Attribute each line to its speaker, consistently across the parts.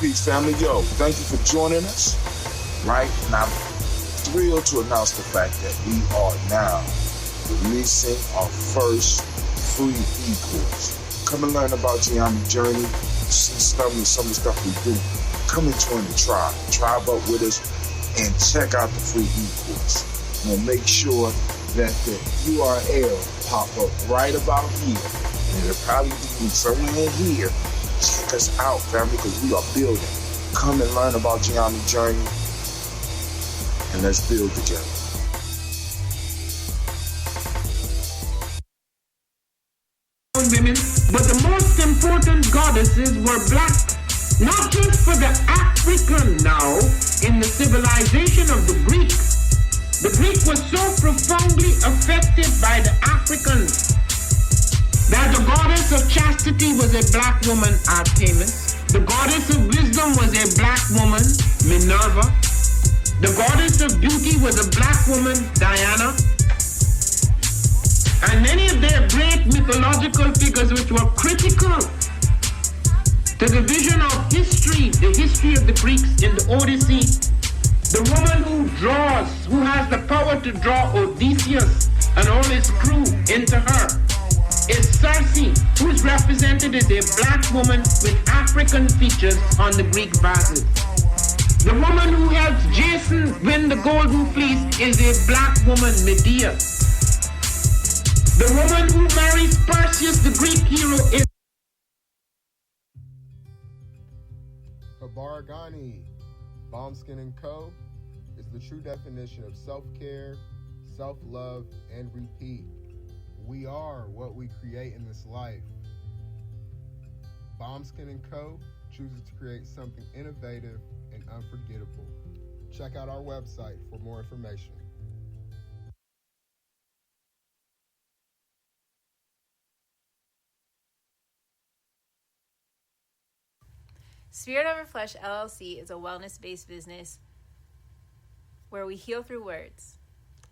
Speaker 1: Peace, family. Yo, thank you for joining us. Right? And I'm thrilled to announce the fact that we are now releasing our first free e-course. Come and learn about Gye-Nyame journey, see some of the stuff we do. Come and join the tribe. Tribe up with us and check out the free e-course. We'll make sure that the URL pop up right about here. And it'll probably be somewhere in here. Check us out, family, because we are building. Come and learn about Gye-Nyame journey, and let's build together.
Speaker 2: Women, but the most important goddesses were black, not just for the African now in the civilization of the Greek. The Greek was so profoundly affected by the Africans that the goddess of chastity was a black woman, Artemis. The goddess of wisdom was a black woman, Minerva. The goddess of beauty was a black woman, Diana. And many of their great mythological figures which were critical to the vision of history, the history of the Greeks in the Odyssey. The woman who draws, who has the power to draw Odysseus and all his crew into her, is Circe, who is represented as a black woman with African features on the Greek vases. The woman who helps Jason win the golden fleece is a black woman, Medea. The woman who marries Perseus, the Greek hero, is
Speaker 3: Habaragani. Bombskin & Co. is the true definition of self-care, self-love, and repeat. We are what we create in this life. Bombskin & Co. chooses to create something innovative and unforgettable. Check out our website for more information.
Speaker 4: Spirit Over Flesh LLC is a wellness-based business where we heal through words.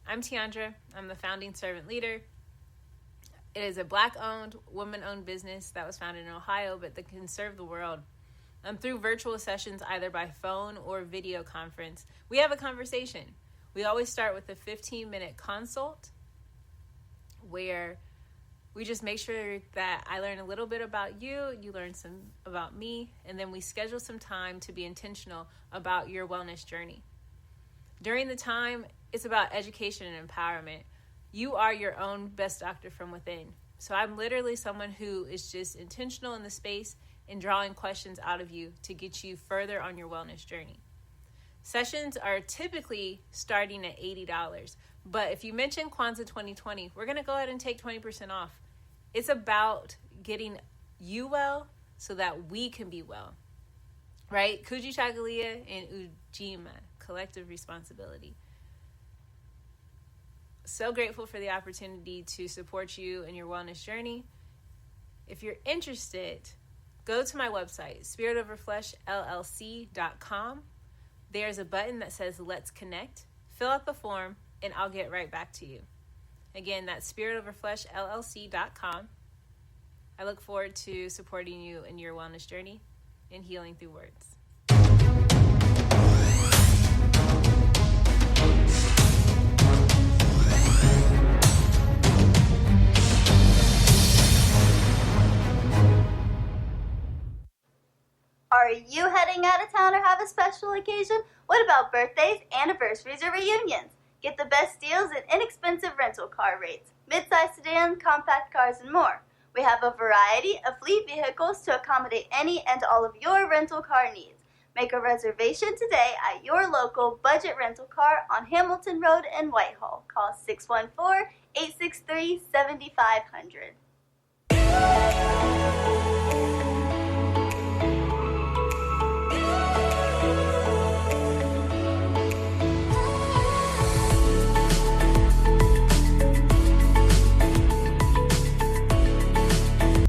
Speaker 4: I'm Tiandra. I'm the founding servant leader. It is a Black-owned, woman-owned business that was founded in Ohio, but that can serve the world. Through virtual sessions, either by phone or video conference, we have a conversation. We always start with a 15-minute consult where we just make sure that I learn a little bit about you, you learn some about me, and then we schedule some time to be intentional about your wellness journey. During the time, it's about education and empowerment. You are your own best doctor from within. So I'm literally someone who is just intentional in the space and drawing questions out of you to get you further on your wellness journey. Sessions are typically starting at $80, but if you mention Kwanzaa 2020, we're going to go ahead and take 20% off. It's about getting you well so that we can be well, right? Kujichagulia and Ujamaa, collective responsibility. So grateful for the opportunity to support you in your wellness journey. If you're interested, go to my website, spiritoverfleshllc.com. There's a button that says Let's Connect. Fill out the form, and I'll get right back to you. Again, that's spiritoverfleshllc.com. I look forward to supporting you in your wellness journey and healing through words.
Speaker 5: Are you heading out of town or have a special occasion? What about birthdays, anniversaries, or reunions? Get the best deals and inexpensive rental car rates, midsize sedans, compact cars, and more. We have a variety of fleet vehicles to accommodate any and all of your rental car needs. Make a reservation today at your local budget rental car on Hamilton Road in Whitehall. Call 614-863-7500.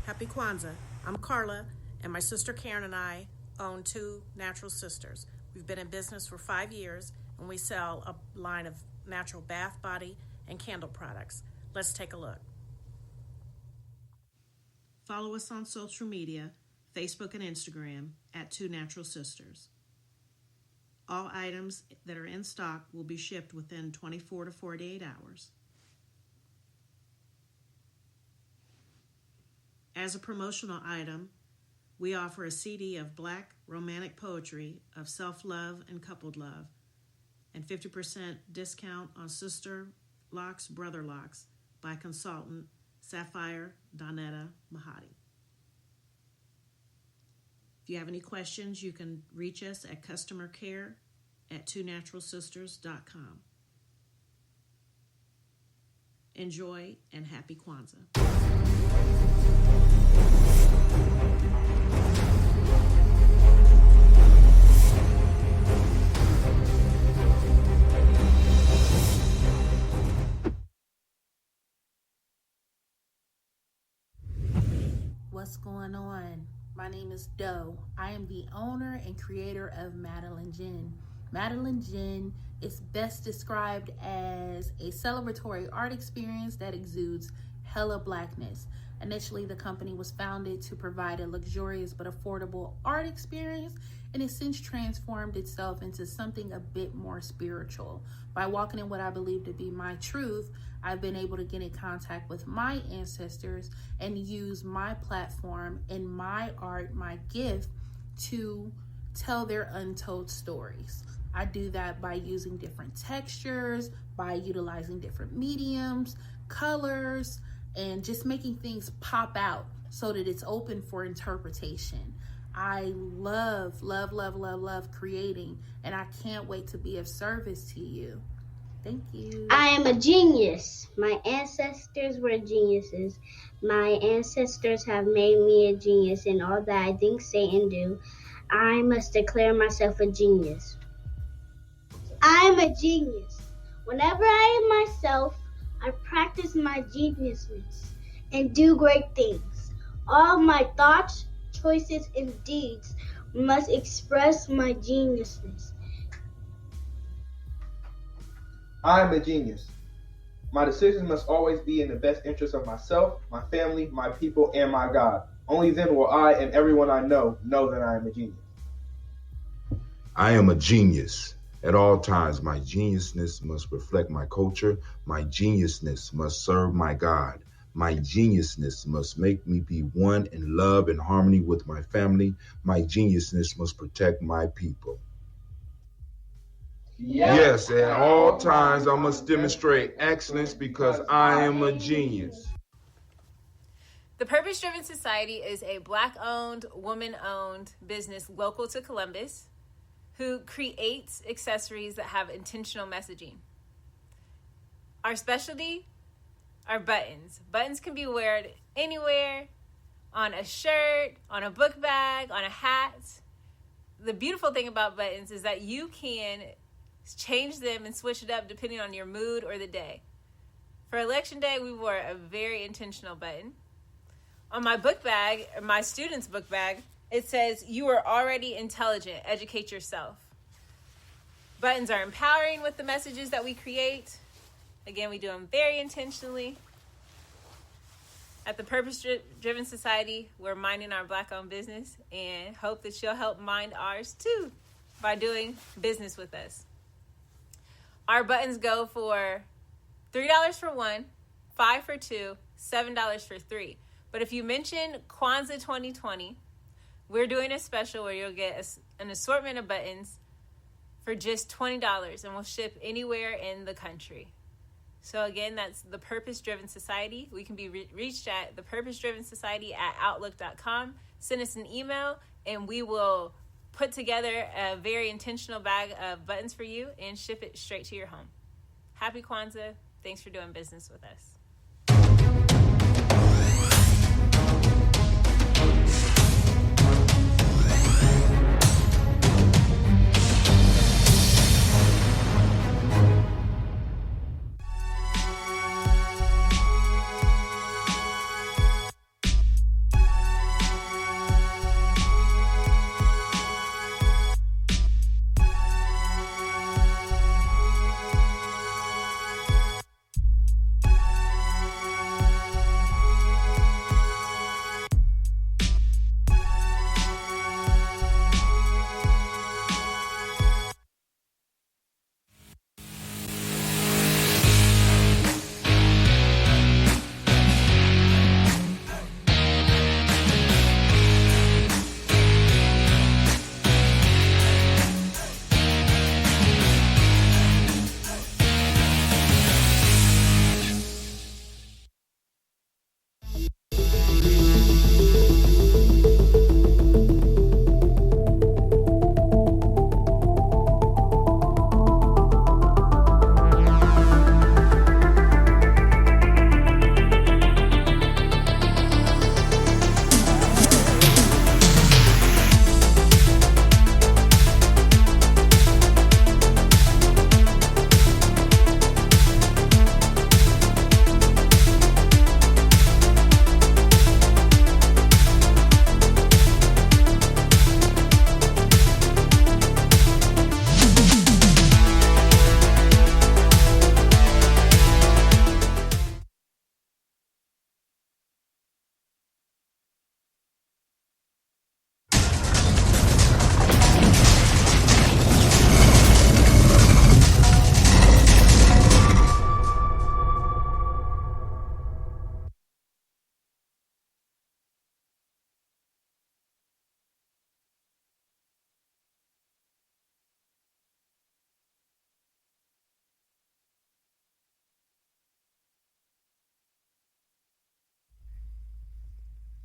Speaker 6: Happy Kwanzaa. I'm Carla, and my sister Karen and I own Two Natural Sisters. We've been in business for 5 years, and we sell a line of natural bath, body, and candle products. Let's take a look. Follow us on social media, Facebook and Instagram at 2 Natural Sisters. All items that are in stock will be shipped within 24 to 48 hours. As a promotional item, we offer a CD of Black romantic poetry of self-love and coupled love, and 50% discount on Sister Locks, Brother Locks by consultant Sapphire Donetta Mahadi. If you have any questions, you can reach us at customercare@twonaturalsisters.com. Enjoy and happy Kwanzaa.
Speaker 7: What's going on? My name is Doe. I am the owner and creator of Madeline Gin. Madeline Gin is best described as a celebratory art experience that exudes hella blackness. Initially, the company was founded to provide a luxurious but affordable art experience, and has since transformed itself into something a bit more spiritual. By walking in what I believe to be my truth, I've been able to get in contact with my ancestors and use my platform and my art, my gift, to tell their untold stories. I do that by using different textures, by utilizing different mediums, colors, and just making things pop out so that it's open for interpretation. I love creating, and I can't wait to be of service to you. Thank you.
Speaker 8: I am a genius. My ancestors were geniuses. My ancestors have made me a genius in all that I think, say, and do. I must declare myself a genius. I am a genius. Whenever I am myself, I practice my geniusness and do great things. All my thoughts, choices, and deeds must express my geniusness.
Speaker 9: I am a genius. My decisions must always be in the best interest of myself, my family, my people, and my God. Only then will I and everyone I know that I am a genius.
Speaker 1: I am a genius. At all times, my geniusness must reflect my culture. My geniusness must serve my God. My geniusness must make me be one in love and harmony with my family. My geniusness must protect my people. Yes, at all times I must demonstrate excellence because I am a genius.
Speaker 4: The Purpose Driven Society is a Black-owned, woman-owned business local to Columbus who creates accessories that have intentional messaging. Our specialty are buttons. Buttons can be worn anywhere, on a shirt, on a book bag, on a hat. The beautiful thing about buttons is that you can change them and switch it up depending on your mood or the day. For election day, we wore a very intentional button. On my book bag, my student's book bag, it says, "You are already intelligent, educate yourself." Buttons are empowering with the messages that we create. Again, we do them very intentionally. At the Purpose Driven Society, we're minding our Black-owned business and hope that you'll help mind ours too by doing business with us. Our buttons go for $3 for one, $5 for two, $7 for three. But if you mention Kwanzaa 2020, we're doing a special where you'll get an assortment of buttons for just $20, and we'll ship anywhere in the country. So again, that's the Purpose Driven Society. We can be reached at thepurposedrivensociety@outlook.com. Send us an email, and we will put together a very intentional bag of buttons for you and ship it straight to your home. Happy Kwanzaa. Thanks for doing business with us.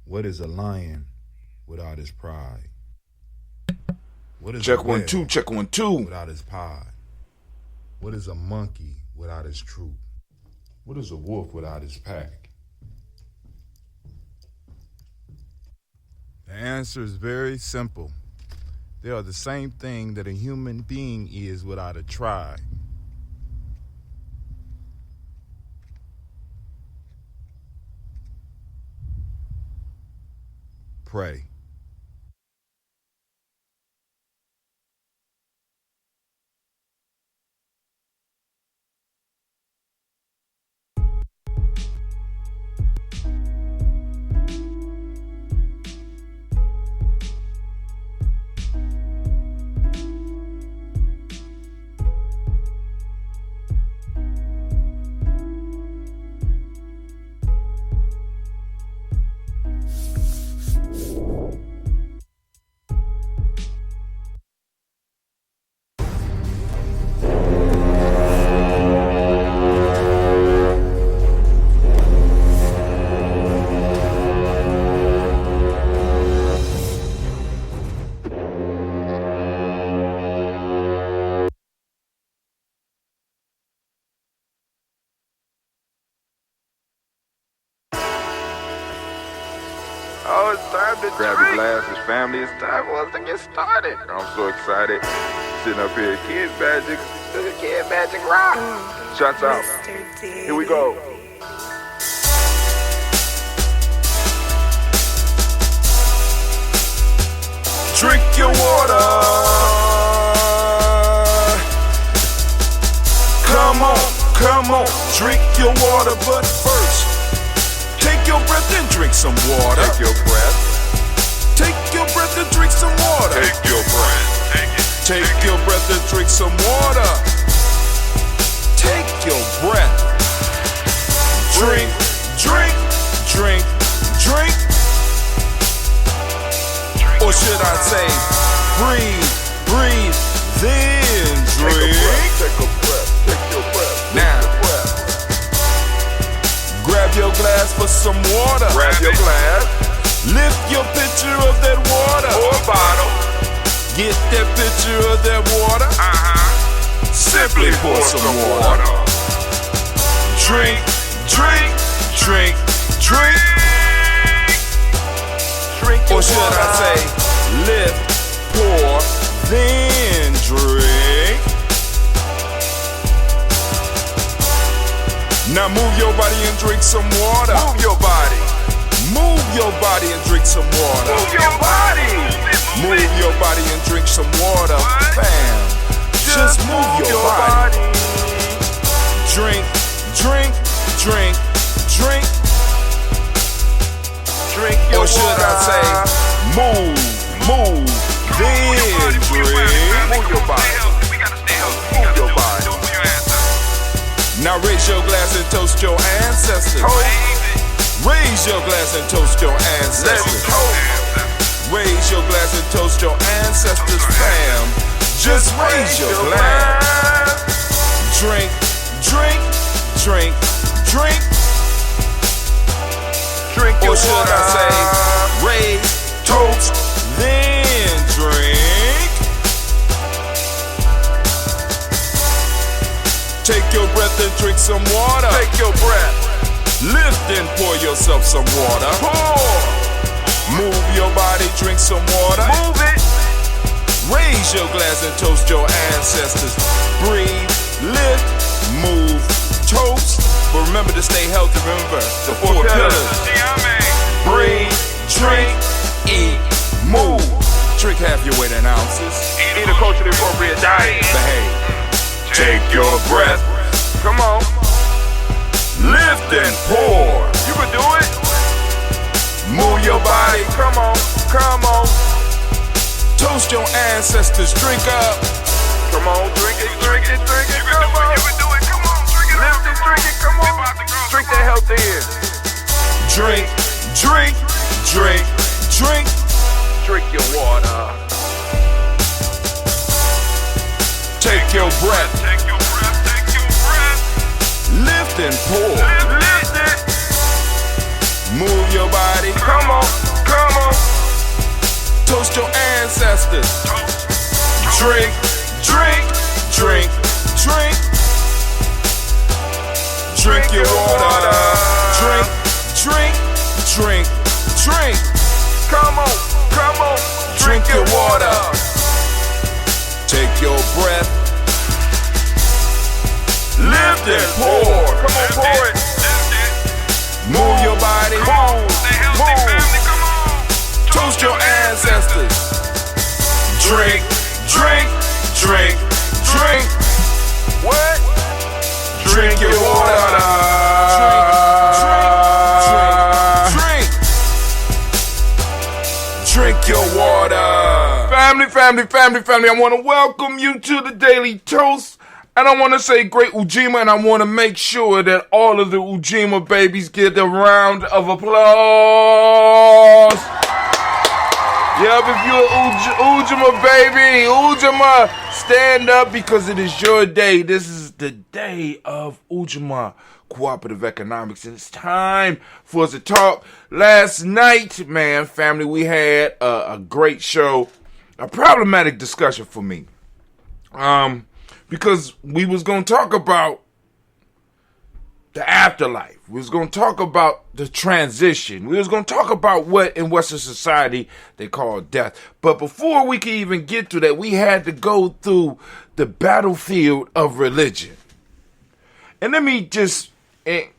Speaker 10: What is a lion without his pride? What is
Speaker 1: Check
Speaker 10: a
Speaker 1: 1 2,
Speaker 10: whale
Speaker 1: check 1 2.
Speaker 10: without his pod? What is a monkey without his troop? What is a wolf without his pack? The answer is very simple. They are the same thing that a human being is without a tribe. Pray.
Speaker 11: Oh, it's time to grab your glasses, family. It's time for us to get started. I'm so excited. Sitting up here, Kid Magic. Kid Magic rock. Shots out. Here we go.
Speaker 1: Drink your water. Come on, drink your water, but first, take your breath and drink some water.
Speaker 11: Take your breath.
Speaker 1: Take your breath and drink some water.
Speaker 11: Take your breath. Take it.
Speaker 1: Take your breath and drink some water. Take your breath. Drink, drink, drink, drink. Or should I say, breathe, breathe, then drink.
Speaker 11: Take a breath. Take your breath.
Speaker 1: Now, grab your glass for some water.
Speaker 11: Grab your glass.
Speaker 1: Lift your pitcher of that water.
Speaker 11: Or a bottle.
Speaker 1: Get that pitcher of that water. Simply pour some water. Drink, drink, drink, drink.
Speaker 11: Drink your
Speaker 1: or should
Speaker 11: water.
Speaker 1: I say, lift, pour, then drink. Now move your body and drink some water.
Speaker 11: Move your body.
Speaker 1: Move your body and drink some water.
Speaker 11: Move your body.
Speaker 1: Move your body and drink some water. Bam. Just move your body. Drink, drink, drink, drink.
Speaker 11: Drink your
Speaker 1: or should
Speaker 11: water.
Speaker 1: I say, move, then drink.
Speaker 11: Move your body. Move your body.
Speaker 1: Now raise your glass and toast your ancestors. Raise your glass and toast your ancestors. Raise your glass and toast your ancestors, fam. Just raise your glass. Drink, drink, drink, drink.
Speaker 11: Drink your
Speaker 1: or should
Speaker 11: water.
Speaker 1: I say, raise, toast, then drink. Take your breath and drink some water.
Speaker 11: Take your breath.
Speaker 1: Lift and pour yourself some water.
Speaker 11: Pour.
Speaker 1: Move your body, drink some water.
Speaker 11: Move it.
Speaker 1: Raise your glass and toast your ancestors. Breathe, lift, move, toast. But remember to stay healthy. Remember the four pillars. Breathe, drink, eat, move. Drink half your weight in ounces.
Speaker 11: Eat a culturally appropriate diet.
Speaker 1: Behave. Take your breath.
Speaker 11: Come on.
Speaker 1: Lift and pour.
Speaker 11: You can do it.
Speaker 1: Move your body.
Speaker 11: Come on. Come on.
Speaker 1: Toast your ancestors. Drink up.
Speaker 11: Come on. Drink it. Drink it. Drink it. Come on. You can do it. Come on. Drink it. Lift it. Drink it. Come on. Drink that health in.
Speaker 1: Drink, drink, drink, drink.
Speaker 11: Drink your water.
Speaker 1: Take your breath.
Speaker 11: Take your breath. Take your breath.
Speaker 1: Lift and pour.
Speaker 11: Lift it.
Speaker 1: Move your body.
Speaker 11: Come on. Toast your ancestors. Drink, drink, drink, drink. Drink your water. Drink, drink, drink, drink. Come on, come on. Drink your water. Take your breath. Lift and pour. Come on, pour it. Move your body. Move. Toast your ancestors. Drink, drink, drink, drink. What? Drink your water. Drink your water. Family, I want to welcome you to the Daily Toast. And I want to say great Ujamaa, and I want to make sure that all of the Ujamaa babies get a round of applause. Yep, if you're Ujamaa baby, Ujamaa, stand up because it is your day. This is the day of Ujamaa Cooperative Economics, and it's time for us to talk. Last night, man, family, we had a great show, a problematic discussion for me. Because we was going to talk about the afterlife. We was going to talk about the transition. We was going to talk about what in Western society they call death. But before we could even get to that, we had to go through the battlefield of religion. And let me just, I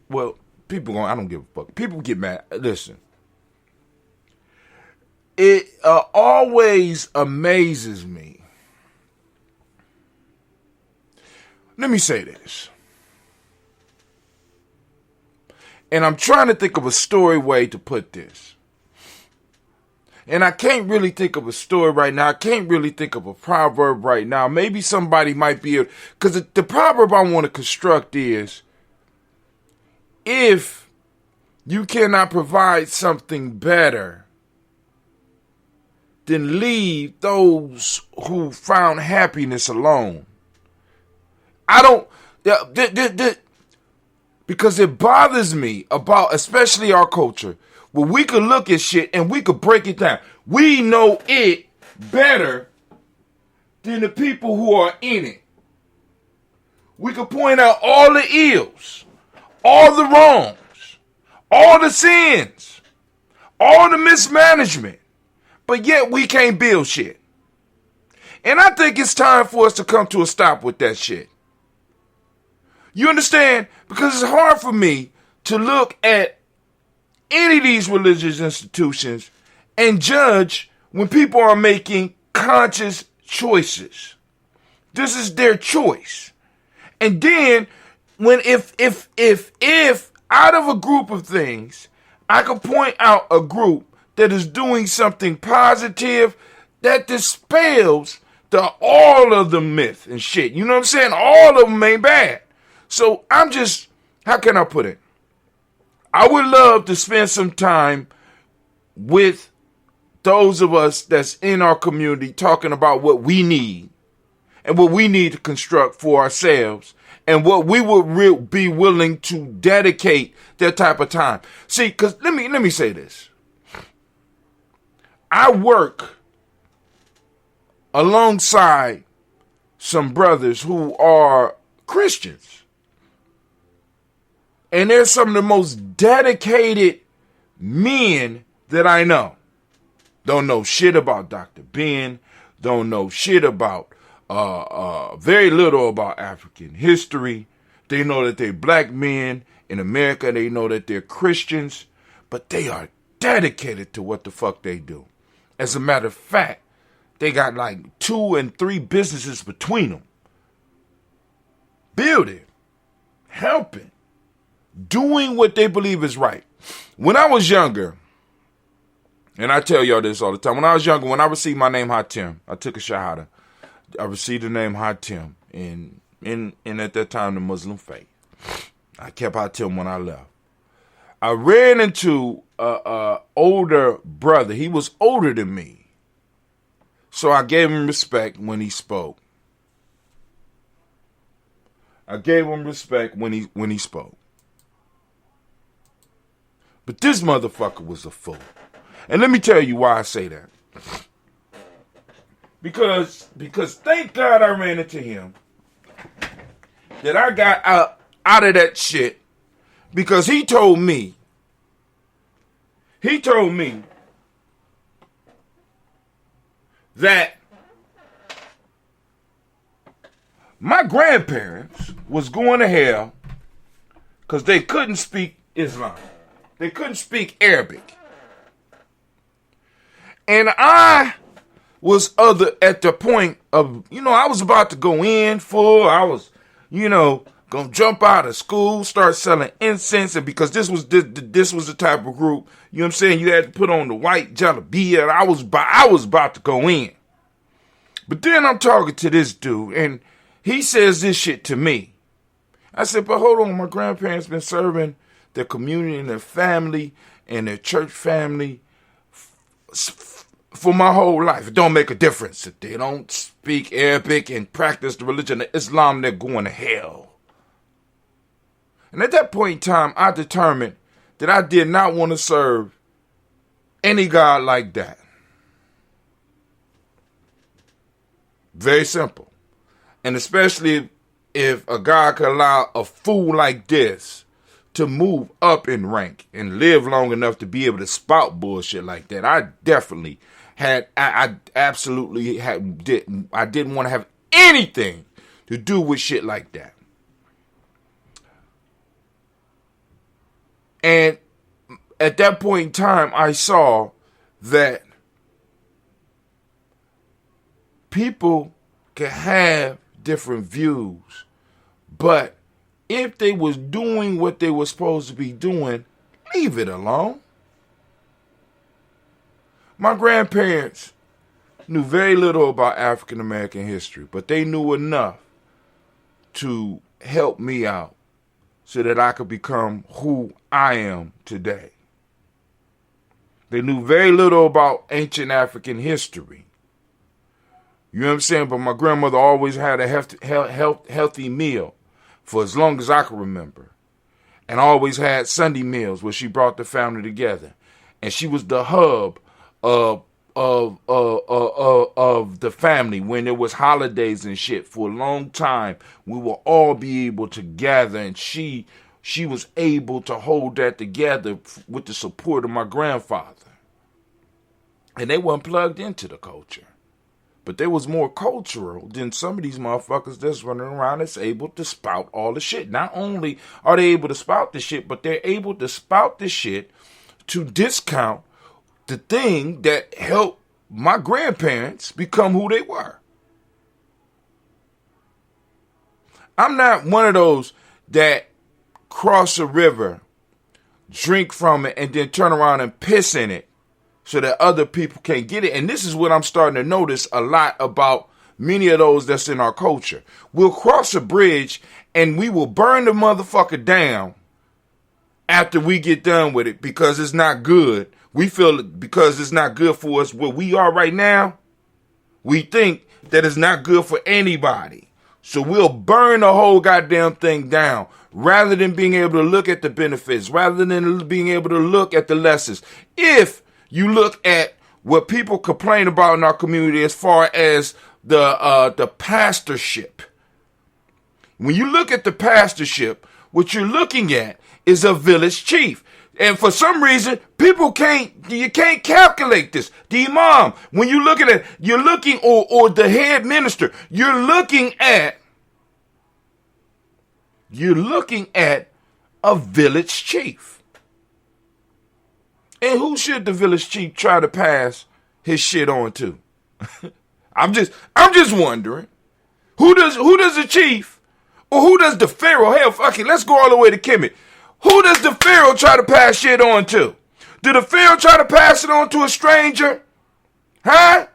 Speaker 11: don't give a fuck. People get mad. Listen. It always amazes me. Let me say this. And I'm trying to think of a story way to put this. And I can't really think of a story right now. I can't really think of a proverb right now. Maybe somebody might be able, because the proverb I want to construct is, if you cannot provide something better, then leave those who found happiness alone. Because it bothers me about, especially our culture, where we could look at shit and we could break it down. We know it better than the people who are in it. We could point out all the ills, all the wrongs, all the sins, all the mismanagement, but yet we can't build shit. And I think it's time for us to come to a stop with that shit. You understand? Because it's hard for me to look at any of these religious institutions and judge when people are making conscious choices. This is their choice. And then if out of a group of things, I could point out a group that is doing something positive that dispels all of the myth and shit. You know what I'm saying? All of them ain't bad. So I'm just, how can I put it? I would love to spend some time with those of us that's in our community talking about what we need and what we need to construct for ourselves and what we would be willing to dedicate that type of time. See, because let me say this. I work alongside some brothers who are Christians. And they're some of the most dedicated men that I know. Don't know shit about Dr. Ben. Don't know shit about, very little about African history. They know that they're black men in America. They know that they're Christians. But they are dedicated to what the fuck they do. As a matter of fact, they got like 2 and 3 businesses between them. Building. Helping. Doing what they believe is right. When I was younger, and I tell y'all this all the time, when I was younger, when I received my name Hatim, I took a shahada. I received the name Hatim in at that time the Muslim faith. I kept Hatim when I left. I ran into a older brother. He was older than me. So I gave him respect when he spoke. I gave him respect when he spoke. But this motherfucker was a fool. And let me tell you why I say that.
Speaker 12: Because thank God I ran into him. That I got out of that shit. Because he told me that my grandparents was going to hell because they couldn't speak Islam. They couldn't speak Arabic. And I was at the point of, I was about to go in full. I was, gonna jump out of school, start selling incense, and because this was the type of group, you know what I'm saying, you had to put on the white jalabia, and I was about to go in. But then I'm talking to this dude, and he says this shit to me. I said, but hold on, my grandparents been serving their community and their family and their church family for my whole life. It don't make a difference. If they don't speak Arabic and practice the religion of Islam, they're going to hell. And at that point in time, I determined that I did not want to serve any God like that. Very simple. And especially if a God could allow a fool like this to move up in rank and live long enough to be able to spout bullshit like that. I definitely had, I absolutely didn't want to have anything to do with shit like that. And at that point in time, I saw that people can have different views, but if they was doing what they were supposed to be doing, leave it alone. My grandparents knew very little about African American history, but they knew enough to help me out so that I could become who I am today. They knew very little about ancient African history. You know what I'm saying? But my grandmother always had a healthy meal for as long as I can remember. And always had Sunday meals where she brought the family together. And she was the hub of the family. When there was holidays and shit for a long time, we will all be able to gather, and she was able to hold that together with the support of my grandfather. And they weren't plugged into the culture, but they was more cultural than some of these motherfuckers that's running around that's able to spout all the shit. Not only are they able to spout the shit, but they're able to spout the shit to discount the thing that helped my grandparents become who they were. I'm not one of those that cross a river, drink from it, and then turn around and piss in it so that other people can't get it. And this is what I'm starting to notice a lot about many of those that's in our culture. We'll cross a bridge and we will burn the motherfucker down after we get done with it because it's not good. We feel because it's not good for us where we are right now, we think that it's not good for anybody. So we'll burn the whole goddamn thing down rather than being able to look at the benefits, rather than being able to look at the lessons. If you look at what people complain about in our community as far as the pastorship, when you look at the pastorship, what you're looking at is a village chief. And for some reason, you can't calculate this. The imam, when you look at it, you're looking, or the head minister, you're looking at a village chief. And who should the village chief try to pass his shit on to? I'm just wondering. Who does the chief, or who does the pharaoh? Hell, fuck it, let's go all the way to Kemet. Who does the pharaoh try to pass shit on to? Did the pharaoh try to pass it on to a stranger? Huh?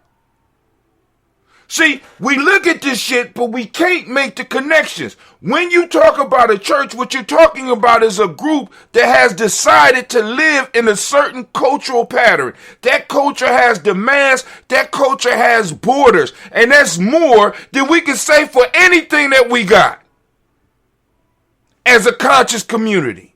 Speaker 12: See, we look at this shit, but we can't make the connections. When you talk about a church, what you're talking about is a group that has decided to live in a certain cultural pattern. That culture has demands. That culture has borders. And that's more than we can say for anything that we got as a conscious community.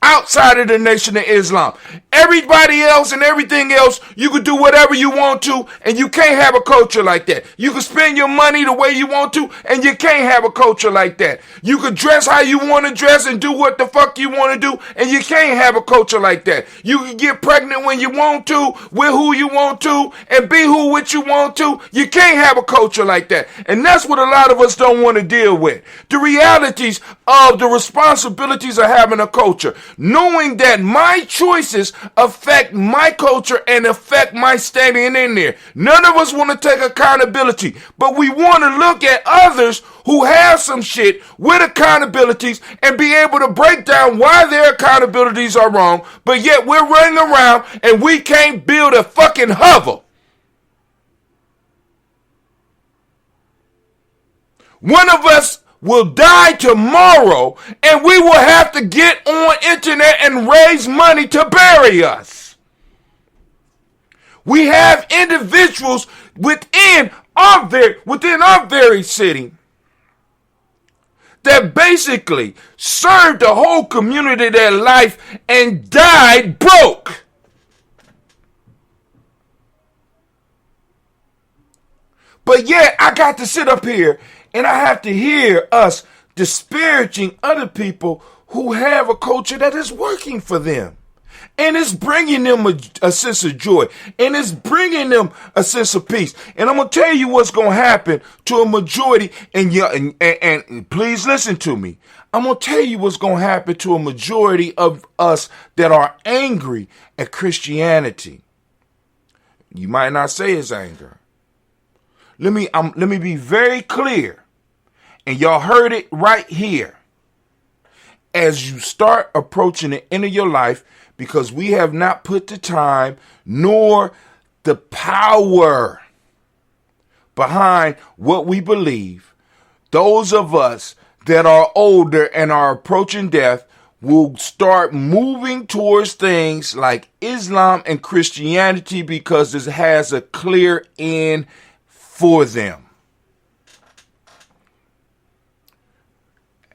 Speaker 12: outside of the Nation of Islam. Everybody else and everything else, you could do whatever you want to, and you can't have a culture like that. You can spend your money the way you want to, and you can't have a culture like that. You could dress how you want to dress and do what the fuck you want to do, and you can't have a culture like that. You can get pregnant when you want to, with who you want to, and be who what you want to. You can't have a culture like that. And that's what a lot of us don't want to deal with. The realities of the responsibilities of having a culture. Knowing that my choices affect my culture and affect my standing in there. None of us want to take accountability, but we want to look at others who have some shit with accountabilities and be able to break down why their accountabilities are wrong, but yet we're running around and we can't build a fucking hovel. One of us will die tomorrow, and we will have to get on internet and raise money to bury us. We have individuals within our very city that basically served the whole community their life and died broke. But yet I got to sit up here and I have to hear us disparaging other people who have a culture that is working for them. And it's bringing them a sense of joy. And it's bringing them a sense of peace. And I'm going to tell you what's going to happen to a majority. And please listen to me. I'm going to tell you what's going to happen to a majority of us that are angry at Christianity. You might not say it's anger. Let me be very clear. And y'all heard it right here. As you start approaching the end of your life, because we have not put the time nor the power behind what we believe, those of us that are older and are approaching death will start moving towards things like Islam and Christianity because it has a clear end for them.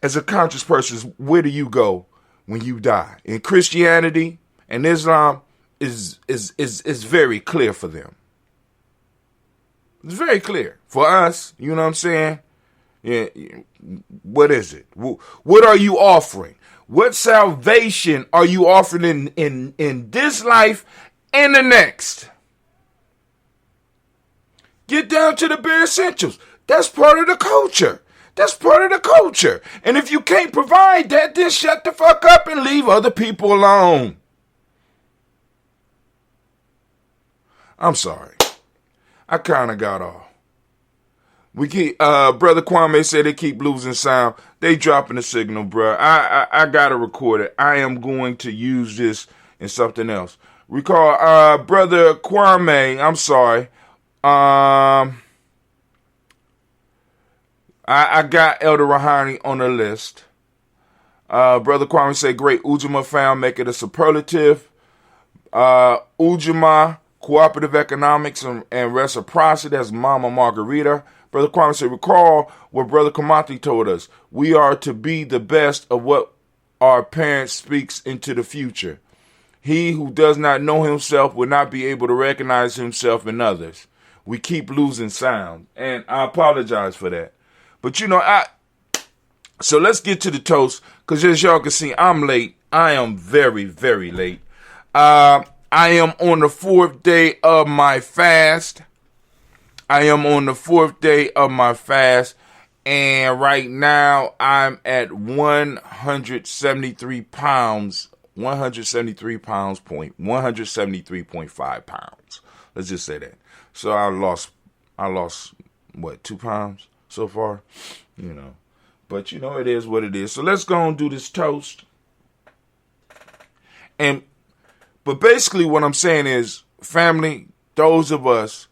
Speaker 12: As a conscious person, where do you go when you die? In Christianity and Islam is very clear for them. It's very clear. For us, you know what I'm saying? Yeah, what is it? What are you offering? What salvation are you offering in this life and the next? Get down to the bare essentials. That's part of the culture. That's part of the culture. And if you can't provide that, then shut the fuck up and leave other people alone. I'm sorry. I kind of got off. We keep, Brother Kwame said they keep losing sound. They dropping the signal, bro. I got to record it. I am going to use this in something else. Recall, Brother Kwame, I'm sorry. I got Elder Rahani on the list. Brother Kwame said, great Ujamaa found, make it a superlative. Ujamaa, cooperative economics and reciprocity. That's Mama Margarita. Brother Kwame said, recall what Brother Kamati told us. We are to be the best of what our parents speaks into the future. He who does not know himself will not be able to recognize himself in others. We keep losing sound. And I apologize for that. But so let's get to the toast, because as y'all can see, I'm late. I am very, very late. I am on the 4th day of my fast. And right now I'm at 173 pounds, 173.5 pounds. Let's just say that. So I lost, what, 2 pounds? So far, you know, but you know, it is what it is. So let's go and do this toast. But basically what I'm saying is, family, those of us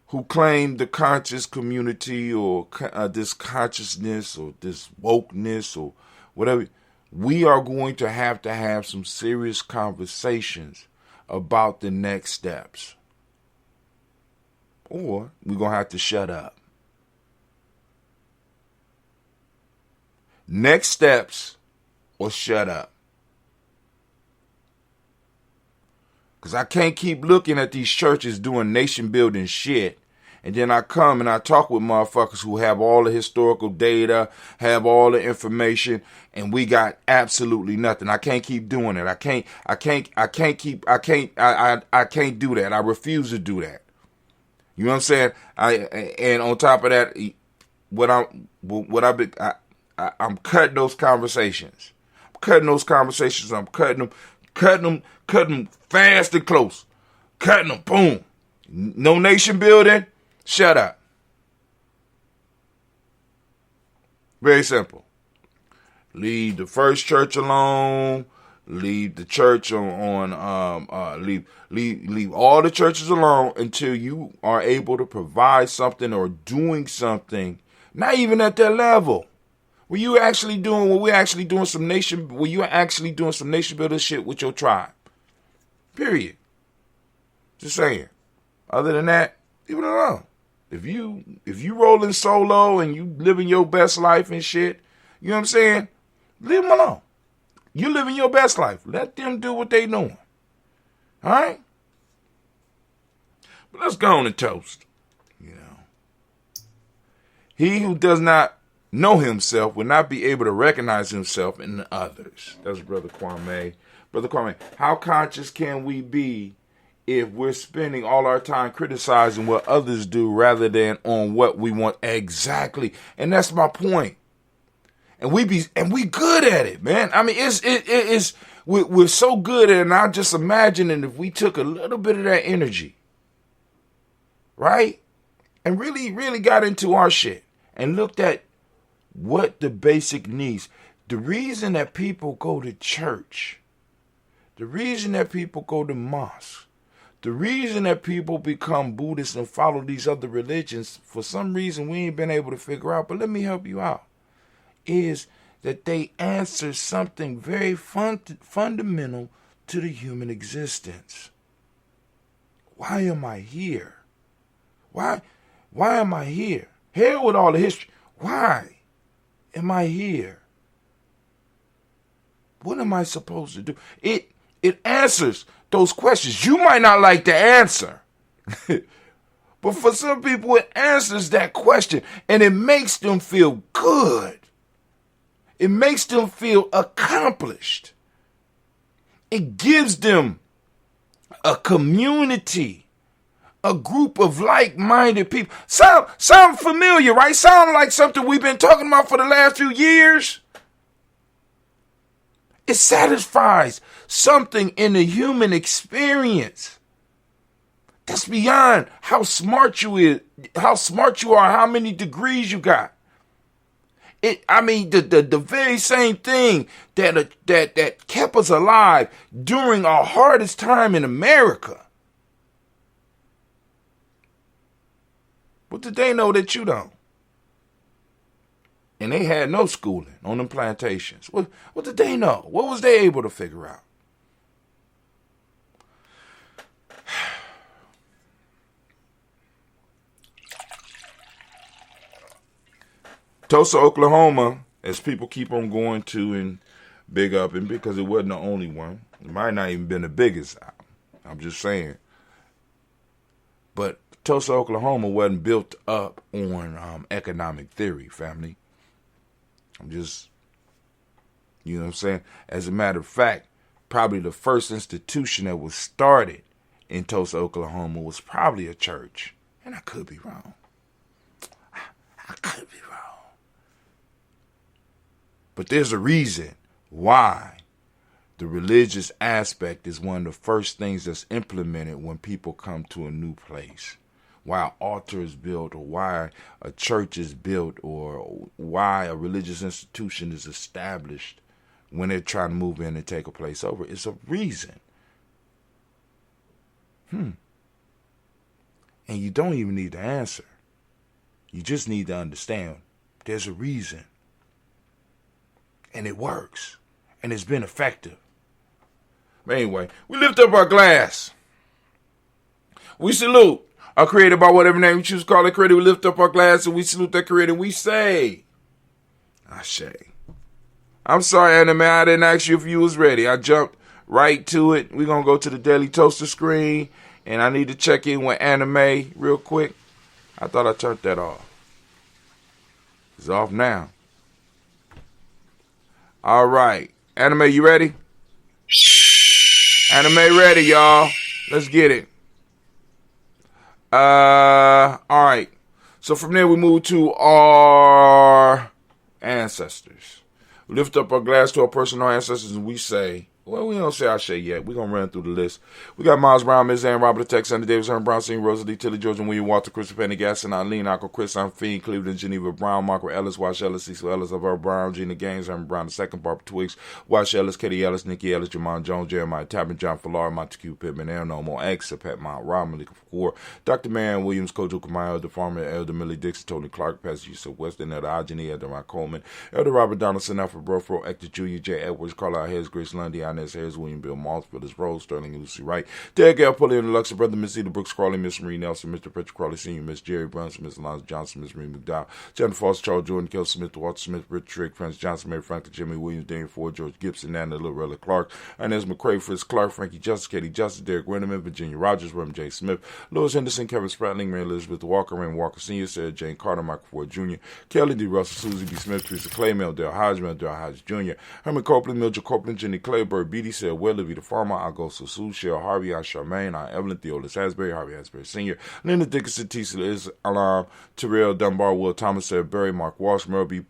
Speaker 12: who claim the conscious community or this consciousness or this wokeness or whatever, we are going to have some serious conversations about the next steps. Or we're going to have to shut up. Next steps or shut up. Because I can't keep looking at these churches doing nation building shit. And then I come and I talk with motherfuckers who have all the historical data, have all the information, and we got absolutely nothing. I can't keep doing it. I can't do that. I refuse to do that. You know what I'm saying? And on top of that, I'm cutting those conversations. I'm cutting them fast and close. Cutting them, boom. No nation building. Shut up. Very simple. Leave the first church alone. Leave the church leave all the churches alone until you are able to provide something or doing something. Not even at that level. Were you actually doing some nation building shit with your tribe? Period. Just saying. Other than that, leave it alone. If you rolling solo and you living your best life and shit, you know what I'm saying? Leave them alone. You living your best life. Let them do what they doing. All right? But let's go on and toast. You know, he who does not know himself will not be able to recognize himself in others. That's Brother Kwame. Brother Kwame, how conscious can we be if we're spending all our time criticizing what others do rather than on what we want? Exactly. And that's my point. And we good at it, man. I mean, we're so good at it, and I just imagining if we took a little bit of that energy, right? And really, really got into our shit and looked at what the basic needs. The reason that people go to church, the reason that people go to mosque, the reason that people become Buddhists and follow these other religions, for some reason we ain't been able to figure out, but let me help you out, is that they answer something very fundamental to the human existence. Why am I here? Why am I here? Hell with all the history. Why am I here? What am I supposed to do? It answers those questions. You might not like the answer. But for some people, it answers that question. And it makes them feel good. It makes them feel accomplished. It gives them a community, a group of like-minded people. Sound familiar, right? Sound like something we've been talking about for the last few years. It satisfies something in the human experience that's beyond how smart you are, how many degrees you got. The very same thing that kept us alive during our hardest time in America. What did they know that you don't? And they had no schooling on them plantations. What did they know? What was they able to figure out? Tulsa, Oklahoma, as people keep on going to and big up, and because it wasn't the only one. It might not even been the biggest. I'm just saying. But Tulsa, Oklahoma wasn't built up on economic theory, family. I'm just, you know what I'm saying? As a matter of fact, probably the first institution that was started in Tulsa, Oklahoma was probably a church. And I could be wrong. I could be wrong. But there's a reason why the religious aspect is one of the first things that's implemented when people come to a new place. Why an altar is built, or why a church is built, or why a religious institution is established when they're trying to move in and take a place over. It's a reason. And you don't even need to answer. You just need to understand there's a reason. And it works. And it's been effective. But anyway, we lift up our glass. We salute our creator by whatever name we choose to call it creator. We lift up our glass and we salute that creator. We say, Ashe. I'm sorry, Anime. I didn't ask you if you was ready. I jumped right to it. We're going to go to the Daily Toaster screen, and I need to check in with Anime real quick. I thought I turned that off. It's off now. All right. Anime, you ready? Anime ready, y'all. Let's get it. All right. So from there, we move to our ancestors. We lift up our glass to our personal ancestors, and we say, well, we don't say Ashe yet. We're going to run through the list. We got Miles Brown, Ms. Ann, Robert Tech, Sandy Davis, Herman Brown, Senior, Rosalie, Tilly, George, and William Walter, Christopher Pendergast, and Eileen, Uncle Chris, I'm Fiend, Cleveland, Geneva Brown, Margaret Ellis, Wash Ellis, Cecil Ellis, of our Brown, Gina Gaines, Herman Brown II, Barbara Twigs, Wash Ellis, Katie Ellis, Nikki Ellis, Jamon Jones, Jeremiah Tappan, John Fallar, Montague Pittman, Aaron Omo, X, Pat Mount, Rob, Malika Four, Dr. Marion Williams, Kojo Kamayo, the farmer, Elder Millie Dixon, Tony Clark, Pastor Yusuf Weston, Elder Ajani, Elder Ron Coleman, Elder Robert Donaldson, Alfred Brofro, Hector Jr., J. Edwards, Carlisle Harris, Grace Lundy, Inez Harris, William Bill Moss, Phyllis Rose, Sterling and Lucy Wright, Derek L. Pulley and Luxor, Brother Miss Eda Brooks Crawley, Miss Marie Nelson, Mr. Patrick Crawley Sr., Miss Jerry Brunson, Miss Alonzo Johnson, Miss Marie McDowell, Jennifer Foster, Charles Jordan, Kel Smith, Walter Smith, Richard Trick, Francis Johnson, Mary Franklin, Jimmy Williams, Daniel Ford, George Gibson, Nana Lorella Clark, Inez McCrae, Fritz Clark, Frankie Justice, Katie Justice, Derek Winterman, Virginia Rogers, William J. Smith, Louis Henderson, Kevin Spratling, Mary Elizabeth Walker, Raymond Walker Sr., Sarah Jane Carter, Michael Ford Jr., Kelly D. Russell, Susie B. Smith, Teresa Clay, Mel Dale Hodge, Mel Dale Hodge Jr., Herman Copeland, Mildred Copeland, Jenny Clayburg, Beatty, Sarah Well, Levy the Farmer, Augusto Sue, Cheryl Harvey, Charmaine, Evelyn, Theolis Hasbury, Harvey Hasbury Sr., Linda Dickinson, T. Liz Alarm, Terrell Dunbar, Will Thomas, Sarah Berry, Mark Walsh, Merle B.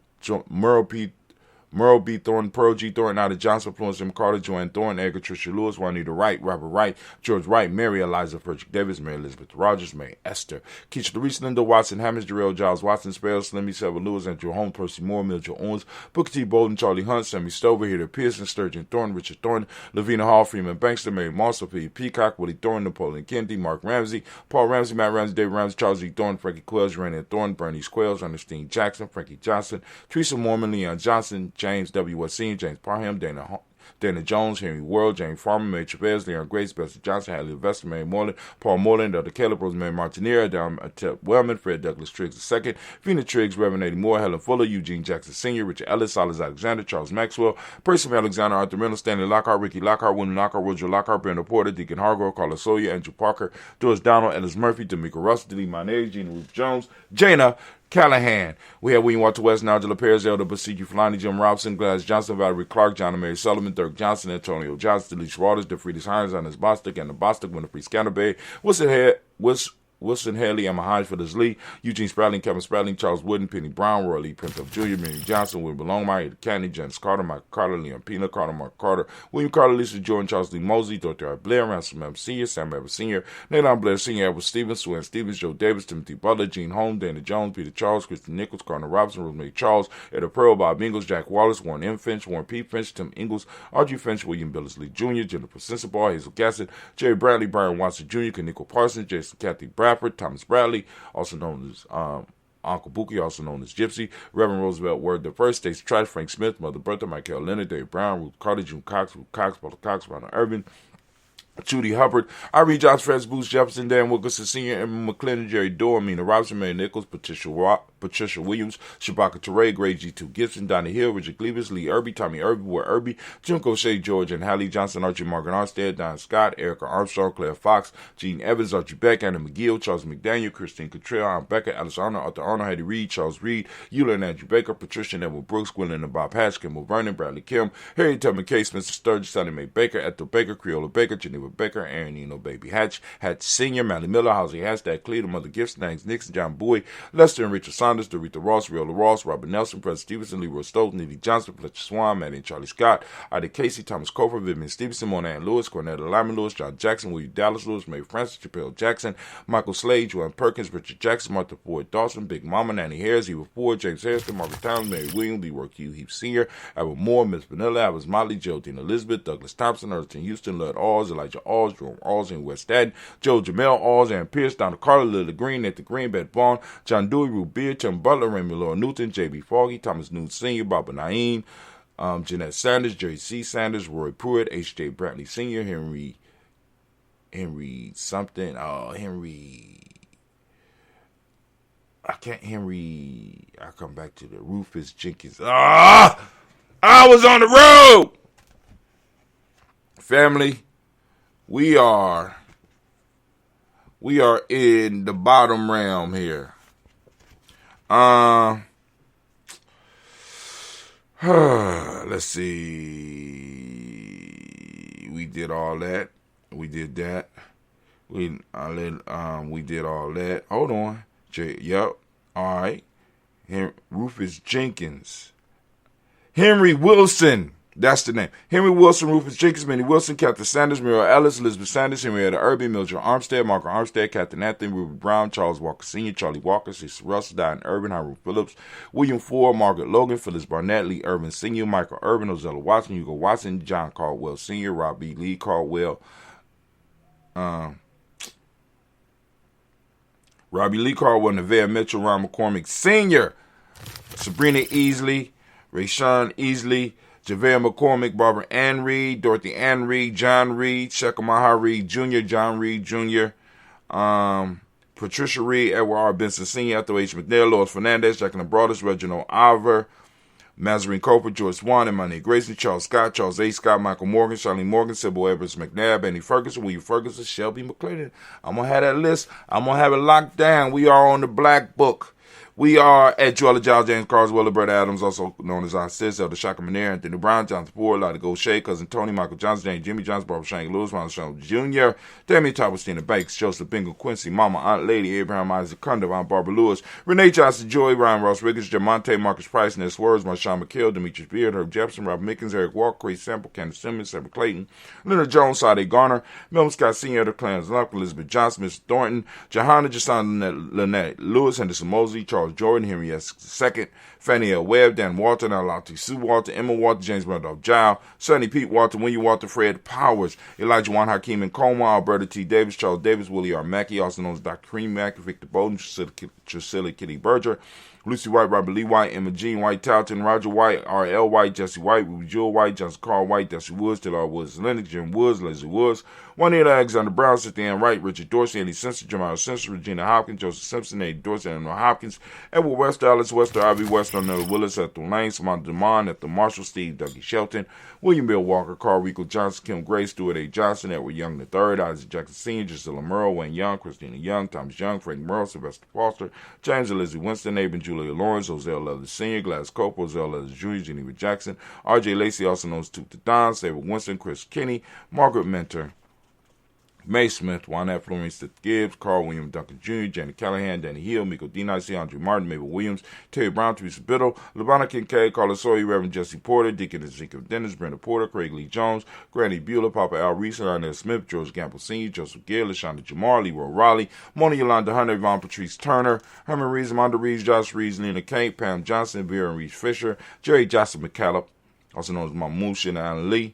Speaker 12: Thornton, Pearl G. Thornton, Ida Johnson, Florence M. Carter, Joanne Thornton, Edgar Tricia Lewis, Juanita Wright, Robert Wright, George Wright, Mary Eliza Frederick Davis, Mary Elizabeth Rogers, Mary Esther, Keisha Louise, Linda Watson, Hammonds, Jarrell Giles Watson, Spell, Slimmy, Selva Lewis, Andrew Holmes, Percy Moore, Mildred Owens, Booker T. Bolden, Charlie Hunt, Sammy Stover, Heather Pearson, Sturgeon Thornton, Richard Thornton, Lavina Hall, Freeman Bankster, Mary Marshall, P. Peacock, Willie Thornton, Napoleon Kennedy, Mark Ramsey, Paul Ramsey, Matt Ramsey, David Ramsey, Charles E. Thornton, Frankie Quells, Randy Thornton, Bernice Quells, Ernestine Jackson, Frankie Johnson, Teresa Mormon, Leon Johnson, James W. S. James Parham, Dana Jones, Henry World, James Farmer, Mary Chavez, Leon Grace, Bessie Johnson, Hadley Investor, Mary Moreland, Paul Moreland, Dr. Caleb, Rosemary Martinier, Adam Atep Wellman, Fred Douglas Triggs II, Vina Triggs, Reverend Eddie Moore, Helen Fuller, Eugene Jackson Sr., Richard Ellis, Silas Alexander, Charles Maxwell, Percy Alexander, Arthur Miller, Stanley Lockhart, Ricky Lockhart, William Lockhart, Roger Lockhart, Brenda Porter, Deacon Hargrove, Carla Sawyer, Andrew Parker, Doris Donald, Ellis Murphy, D'Amico Russell, Delee Monet, Gina Ruth Jones, Jana Callahan. We have William Walter West, Nigel Perez, Elder Basiki Fulani, Jim Robinson, Gladys Johnson, Valerie Clark, John and Mary Sullivan, Dirk Johnson, Antonio Johnson, Delisha Waters, DeFriedis Hines, Annis Bostic, and the Bostic, Winifred Scanterbury, Wilson Haley, Emma Hodgeford Lee, Eugene Spradling, Kevin Spradling, Charles Wooden, Penny Brown, Roy Lee Pinto Jr., Mary Johnson, William Longmire, Ed Candy, Janice Carter, Michael Carter, Leon Pina, Carter, Mark Carter, William Carter, Lisa Jordan, Charles Lee Mosley, Dr. R. Blair, Ransom M. Sr., Sam Evans Sr., Nathan Blair Sr., Edward Stevens, Sue Ann Stevens, Joe Davis, Timothy Butler, Gene Holmes, Dana Jones, Peter Charles, Kristen Nichols, Cardinal Robinson, Rosemary Charles, Etta Pearl, Bob Ingalls, Jack Wallace, Warren M. Finch, Warren P. Finch, Tim Ingalls, Audrey Finch, William Billisley Jr., Jennifer Sensabaugh, Hazel Gassett, Jerry Bradley, Brian Watson Jr., Kaniko Parsons, Jason Kathy Bradford, Thomas Bradley, also known as Uncle Buki, also known as Gypsy, Reverend Roosevelt Word the First, Stacey Trash, Frank Smith, Mother Bertha, Michael Leonard, Dave Brown, Ruth Carter, June Cox, Ruth Cox, Paula Cox, Ronald Irvin, Judy Hubbard, Irene Jones, Francis Booth, Jefferson, Dan Wilkerson Sr., Emma McClendon, Jerry Dorr, Mina Robinson, Mary Nichols, Patricia Williams, Shabaka Teray, Gray G2 Gibson, Donnie Hill, Richard Cleavis, Lee Irby, Tommy Irby, Ward Irby, Jim Cochet, George and Hallie Johnson, Archie Margaret Armstead, Don Scott, Erica Armstrong, Claire Fox, Gene Evans, Archie Beck, Anna McGill, Charles McDaniel, Christine Cottrell, Ann Becker, Alice Arnold, Arthur Arnold, Hattie Reed, Charles Reed, Eula and Andrew Baker, Patricia Neville Brooks, Gwendolyn and Bob Hatch, Kimball Vernon, Bradley Kim, Harry Tubman Case, Mr. Sturgis, Sonny Mae Baker, Ethel Baker, Creola Baker, Geneva Baker, Aaron Eno Baby Hatch, Senior, Mally Miller, Housie Hashtag Cleveland, Mother Gifts, Thanks Nixon, John Bowie, Lester and Richard Saunders, Dorita Ross, Riola Ross, Robert Nelson, President Stevenson, Leroy Stoltz, Neely Johnson, Fletcher Swan, Maddie and Charlie Scott, Ida Casey, Thomas Cofer, Vivian Stevenson, Monahan Lewis, Cornetta Lyman Lewis, John Jackson, William Dallas Lewis, Mae Francis, Chappelle Jackson, Michael Slade, Joanne Perkins, Richard Jackson, Martha Ford Dawson, Big Mama, Nanny Harris, Eva Ford, James Harrison, Margaret Towns, Mary Williams, Leroy Q. Heath Sr., Albert Moore, Miss Vanilla, Alice Motley, Geraldine Elizabeth, Douglas Thompson, Erskine Houston, Lud Alls, Elijah Alls, Jerome Alls in West Staten, Joe Jamel Alls, Aaron Pierce, Donna Carter, Lily Green, at the Greenbed Vaughn, John Dewey, Ruth Beard, Tim Butler, Raymond Laura Newton, J.B. Foggy, Thomas Newton Sr., Baba Naeem, Jeanette Sanders, Jerry C. Sanders, Roy Pruitt, H.J. Brantley Sr., Henry something, I'll come back to the Rufus Jenkins. I was on the road! Family, we are in the bottom realm here. Let's see. We did all that. We did that. We did all that. Hold on. Yep. All right. Rufus Jenkins. Henry Wilson. That's the name. Henry Wilson, Rufus Jenkins, Minnie Wilson, Captain Sanders, Muriel Ellis, Elizabeth Sanders, Henrietta Irby, Mildred Armstead, Margaret Armstead, Captain Anthony, Ruben Brown, Charles Walker Sr., Charlie Walker, Cecil Russell, Diane Irvin, Hiram Phillips, William Ford, Margaret Logan, Phyllis Barnett, Lee Irvin Sr., Michael Irvin, Ozella Watson, Hugo Watson, John Caldwell Sr., Robbie Lee Caldwell, Nevaeh Mitchell, Ron McCormick Sr., Sabrina Easley, Rayshawn Easley, JaVale McCormick, Barbara Ann Reed, Dorothy Ann Reed, John Reed, Shekamaha Reed Jr., John Reed Jr., Patricia Reed, Edward R. Benson Sr., Ethel H. McNair, Lois Fernandez, Jacqueline Broadus, Reginald Oliver, Mazarine Coper, Joyce Swan, Emmanuel Grayson, Charles Scott, Charles A. Scott, Michael Morgan, Charlene Morgan, Sybil Evers McNabb, Benny Ferguson, William Ferguson, Shelby McClendon. I'm going to have that list. I'm going to have it locked down. We are on the Black Book. We are at Joella Giles, James Carswell, Brett Adams, also known as our sis, Elder Shaka Manere, Anthony Brown, Jonathan Ford, Lottie Gaucher, Cousin Tony, Michael Johnson, James Jimmy Johnson, Barbara Shank Lewis, Ronald Sean Jr., Damian Topper, Banks, Joseph Bingham, Quincy, Mama, Aunt Lady, Abraham Isaac Cundiff, Aunt Barbara Lewis, Renee Johnson, Joy, Ryan Ross Riggins, Jamonte, Marcus Price, Ness Words, Marshawn McKill, Demetrius Beard, Herb Jefferson, Rob Mickens, Eric Walker, Chris Sample, Candace Simmons, Sarah Clayton, Leonard Jones, Sade Garner, Milton Scott Sr., the Clans Luck, Elizabeth Johnson, Mr. Thornton, Johanna Jason Lynette Lewis, Henderson Mosley, Charles Jordan, Henry S. II, Fannie L. Webb, Dan Walton, Alati Sue Walter, Emma Walter, James Randolph Giles, Sonny Pete Walter, William Walter, Fred Powers, Elijah Juan Hakeem and Coma, Alberta T. Davis, Charles Davis, Willie R. Mackey, also known as Dr. Cream Mackey, Victor Bowden, Trisilla Kitty Berger, Lucy White, Robert Lee White, Emma Jean White, Talton, Roger White, R.L. White, Jesse White, Ruby Jewel White, Johnson Carl White, Dusty Woods, Taylor Woods, Lennox, Jim Woods, Leslie Woods, Juanita Alexander Brown, Cynthia Ann Wright, Richard Dorsey, Andy Simpson, Jamal Simpson, Regina Hopkins, Joseph Simpson, Eddie Dorsey, Andrew Hopkins, Edward West, Alice Wester, Ivy Wester, Nellie Willis, Ethel Lane, Samantha Demond, Ethel Marshall, Steve, Dougie Shelton, William Bill Walker, Carl Rico Johnson, Kim Gray, Stuart A. Johnson, Edward Young III, Isaac Jackson Sr., Gisela Merle, Wayne Young, Christina Young, Thomas Young, Freddie Merle, Sylvester Foster, James and Lizzie Winston, Aben Julia Lawrence, Ozell Leather Sr., Gladys Cope, Ozell Leather Jr., Geneva Jackson, R.J. Lacey, also known as Toot the Don, David Winston, Chris Kinney, Margaret Mentor, May Smith, Juanette Florence Gibbs, Carl William Duncan Jr., Janet Callahan, Danny Hill, Miko D-Nice, Andre Martin, Mabel Williams, Terry Brown, Teresa Biddle, LeBron Kincaid, Carlos Sawyer, Reverend Jesse Porter, Deacon Ezekiel Dennis, Brenda Porter, Craig Lee Jones, Granny Bueller, Papa Al Reese, Lionel Smith, George Gamble Sr., Joseph Gill, LaShonda Jamar, Leroy Raleigh, Mona Yolanda Hunter, Yvonne Patrice Turner, Herman Reeves, Amanda Reeves, Josh Reeves, Lena Kane, Pam Johnson, Vera Reeves Fisher, Jerry Johnson McCallop, also known as Mamouche and Alan Lee,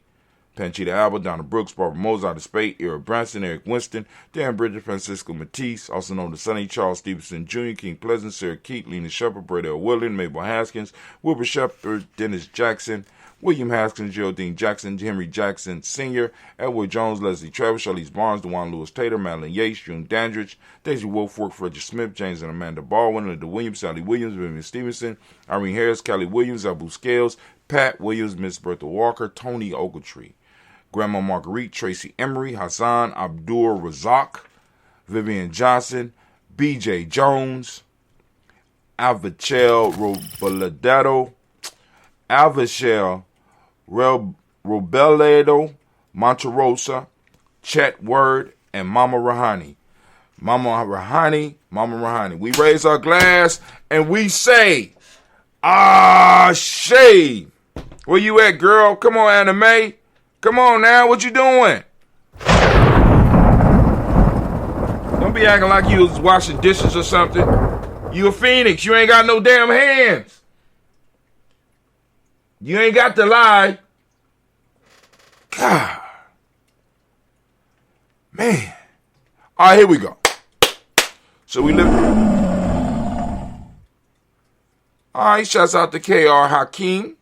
Speaker 12: Panchita Alba, Donna Brooks, Barbara Mozart of Spade, Eric Branson, Eric Winston, Dan Bridget, Francisco Matisse, also known as Sonny, Charles Stevenson Jr., King Pleasant, Sarah Keat, Lena Shepard, Brady L. Woodland, Mabel Haskins, Wilbur Shepard, Dennis Jackson, William Haskins, Geraldine Jackson, Henry Jackson Sr., Edward Jones, Leslie Travis, Charlize Barnes, DeJuan Lewis Tater, Madeline Yates, June Dandridge, Daisy Wolfwork, Frederick Smith, James and Amanda Baldwin, Linda Williams, Sally Williams, Vivian Stevenson, Irene Harris, Kelly Williams, Abu Scales, Pat Williams, Miss Bertha Walker, Tony Ogletree, Grandma Marguerite, Tracy Emery, Hassan Abdul Razak, Vivian Johnson, B.J. Jones, Alvachel Robledo, Alvachel Robeledo, Monterosa, Chet Word, and Mama Rahani. Mama Rahani. We raise our glass and we say, Ashe. Where you at, girl? Come on, Anime. Come on now, what you doing? Don't be acting like you was washing dishes or something. You a phoenix. You ain't got no damn hands. You ain't got to lie. God. Man. All right, here we go. So we live. All right, shouts out to KR Hakeem.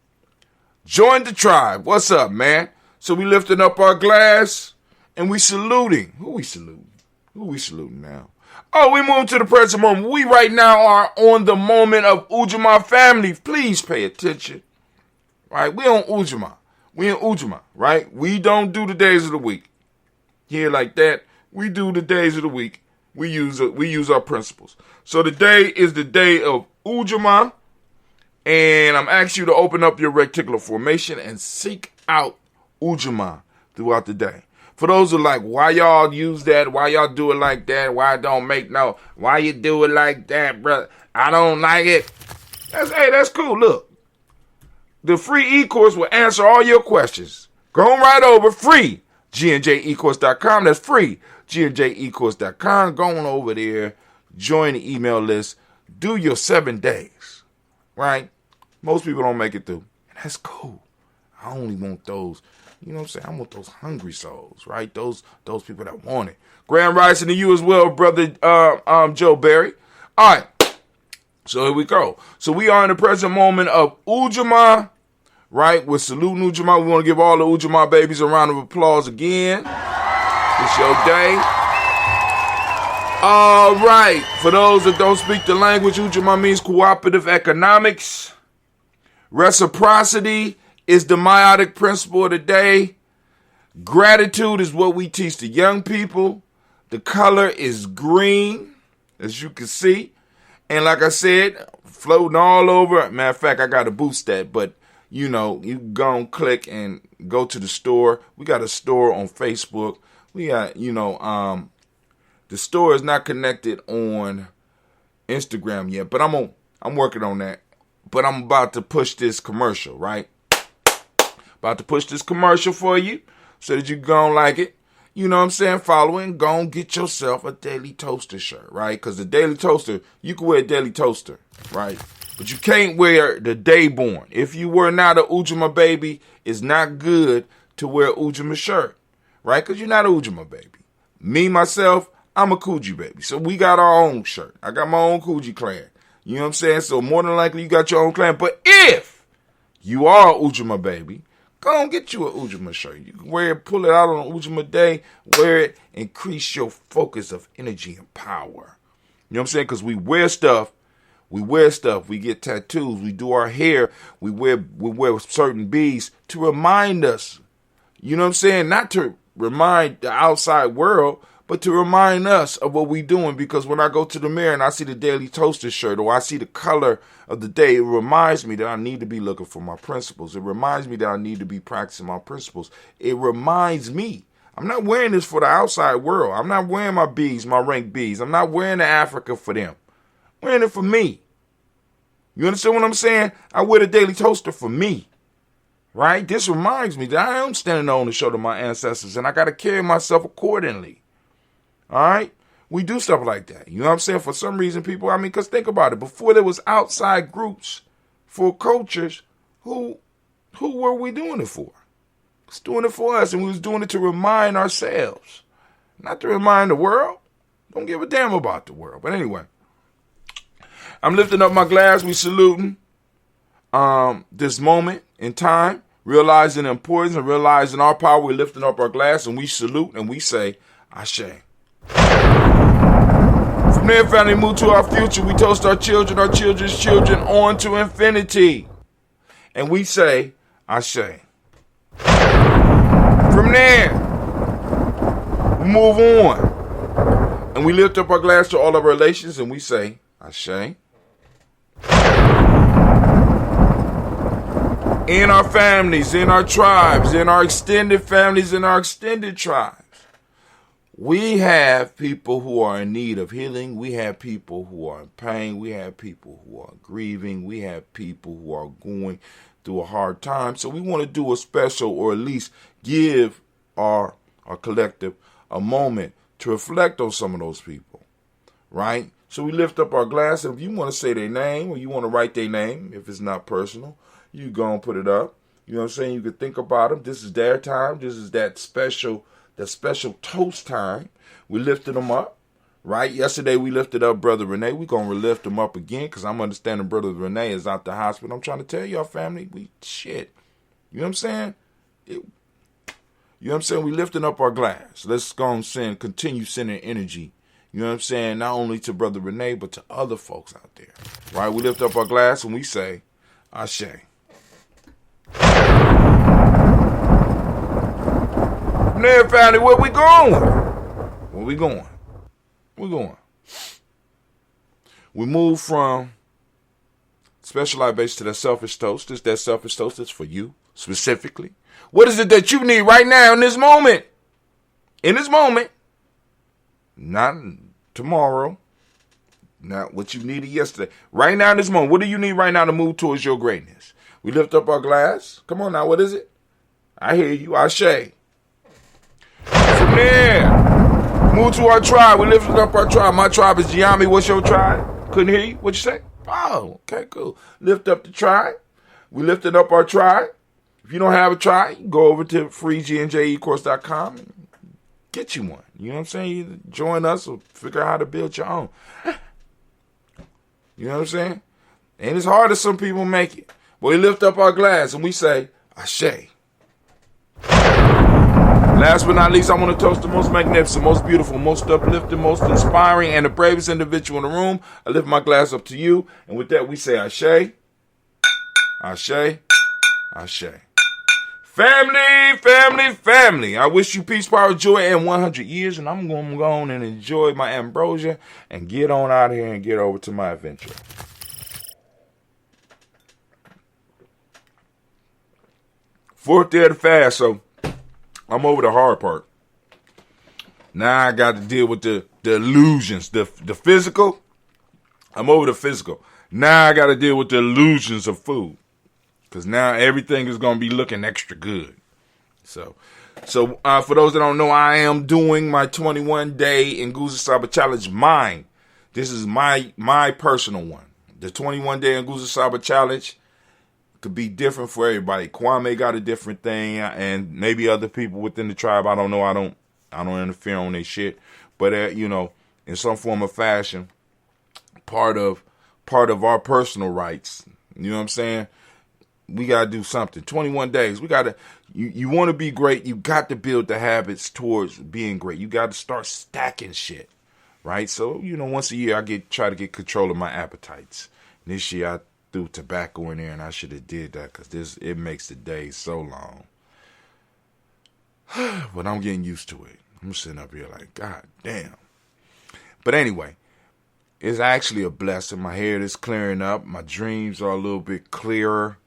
Speaker 12: Join the tribe. What's up, man? So we lifting up our glass and we saluting. Who we saluting now? Oh, we moving to the present moment. We right now are on the moment of Ujamaa family. Please pay attention. Right? We on Ujamaa. We in Ujamaa, right? We don't do the days of the week here like that. We do the days of the week. We use our principles. So today is the day of Ujamaa, and I'm asking you to open up your reticular formation and seek out Ujamaa throughout the day. For those who are like, why y'all use that? Why y'all do it like that? Why it don't make no? Why you do it like that, bro? I don't like it. That's cool. Look, the free e-course will answer all your questions. Go right over, free, GNJecourse.com. That's free, GNJecourse.com. Go on over there, join the email list, do your 7 days, right? Most people don't make it through, and that's cool. I only want those, you know what I'm saying? I want those hungry souls, right? Those people that want it. Grand rising to you as well, brother Joe Berry. All right, so here we go. So we are in the present moment of Ujamaa, right? We're saluting Ujamaa. We want to give all the Ujamaa babies a round of applause again. It's your day. All right, for those that don't speak the language, Ujamaa means cooperative economics. Reciprocity is the meiotic principle of the day. Gratitude is what we teach the young people. The color is green, as you can see. And like I said, floating all over. Matter of fact, I got to boost that. But, you know, you go and click and go to the store. We got a store on Facebook. We got, the store is not connected on Instagram yet. But I'm working on that. But I'm about to push this commercial, right? About to push this commercial for you so that you gon' like it. You know what I'm saying? Follow it and go and get yourself a Daily Toaster shirt, right? Because the Daily Toaster, you can wear a Daily Toaster, right? But you can't wear the Dayborn. If you were not a Ujamaa baby, it's not good to wear an Ujamaa shirt, right? Because you're not a Ujamaa baby. Me, myself, I'm a Coogee baby. So we got our own shirt. I got my own Coogee clan. You know what I'm saying? So more than likely, you got your own clan. But if you are a Ujamaa baby, go and get you a Ujamaa shirt. You can wear it, pull it out on Ujamaa Day, wear it, increase your focus of energy and power. You know what I'm saying? Because we wear stuff, we get tattoos, we do our hair, we wear certain beads to remind us. You know what I'm saying? Not to remind the outside world, but to remind us of what we're doing. Because when I go to the mirror and I see the Daily Toaster shirt or I see the color of the day, it reminds me that I need to be looking for my principles. It reminds me that I need to be practicing my principles. It reminds me. I'm not wearing this for the outside world. I'm not wearing my beads, my rank beads. I'm not wearing the Africa for them. I'm wearing it for me. You understand what I'm saying? I wear the Daily Toaster for me. Right? This reminds me that I am standing on the shoulder of my ancestors and I got to carry myself accordingly. All right? We do stuff like that. You know what I'm saying? For some reason, people, because think about it. Before there was outside groups for cultures, who were we doing it for? It's doing it for us, and we was doing it to remind ourselves. Not to remind the world. Don't give a damn about the world. But anyway, I'm lifting up my glass. We saluting this moment in time, realizing the importance and realizing our power. We're lifting up our glass, and we salute, and we say, Ashe. From there, family, move to our future. We toast our children, our children's children, on to infinity. And we say, Ashe. From there, we move on. And we lift up our glass to all of our relations, and we say, Ashe. In our families, in our tribes, in our extended families, in our extended tribes, we have people who are in need of healing. We have people who are in pain. We have people who are grieving. We have people who are going through a hard time. So we want to do a special, or at least give our collective a moment to reflect on some of those people, right? So we lift up our glass, and if you want to say their name or you want to write their name, if it's not personal, you go and put it up. You know what I'm saying? You could think about them. This is their time. This is that special toast time. We lifted them up, right? Yesterday we lifted up Brother Renee. We're going to lift him up again because I'm understanding Brother Renee is out the hospital. I'm trying to tell y'all, family, we shit. You know what I'm saying? You know what I'm saying? We lifting up our glass. Let's go and continue sending energy. You know what I'm saying? Not only to Brother Renee, but to other folks out there, right? We lift up our glass and we say, Ashe. Now, family, where we going? Where we going? We're going. We move from special libation to that selfish toast. It's that selfish toast that's for you specifically. What is it that you need right now in this moment? In this moment. Not tomorrow. Not what you needed yesterday. Right now in this moment. What do you need right now to move towards your greatness? We lift up our glass. Come on now. What is it? I hear you. Ashe. From there, move to our tribe. We lifted up our tribe. My tribe is Gye-Nyame. What's your tribe? Couldn't hear you. What'd you say? Oh, okay, cool. Lift up the tribe. We lifted up our tribe. If you don't have a tribe, you go over to freegnjecourse.com and get you one. You know what I'm saying? You join us or figure out how to build your own. You know what I'm saying? And it's hard as some people make it. But we lift up our glass and we say, Ashe. Last but not least, I want to toast the most magnificent, most beautiful, most uplifting, most inspiring, and the bravest individual in the room. I lift my glass up to you. And with that, we say Ashe, Ashe, Ashe. Family, family, family. I wish you peace, power, joy, and 100 years. And I'm going to go on and enjoy my ambrosia and get on out of here and get over to my adventure. Fourth day of the fast, so I'm over the hard part. Now I got to deal with the illusions, the physical. I'm over the physical. Now I got to deal with the illusions of food. Because now everything is going to be looking extra good. So for those that don't know, I am doing my 21-day Nguzo Saba Challenge. Mine. This is my personal one. The 21-day Nguzo Saba Challenge could be different for everybody. Kwame got a different thing, and maybe other people within the tribe. I don't know. I don't interfere on their shit. But in some form or fashion, part of our personal rights. You know what I'm saying? We got to do something. 21 days. We got to, you want to be great. You got to build the habits towards being great. You got to start stacking shit, right? So, once a year I try to get control of my appetites. And this year I threw tobacco in there, and I should have did that because it makes the day so long. But I'm getting used to it. I'm sitting up here like, God damn. But anyway, it's actually a blessing. My hair is clearing up. My dreams are a little bit clearer.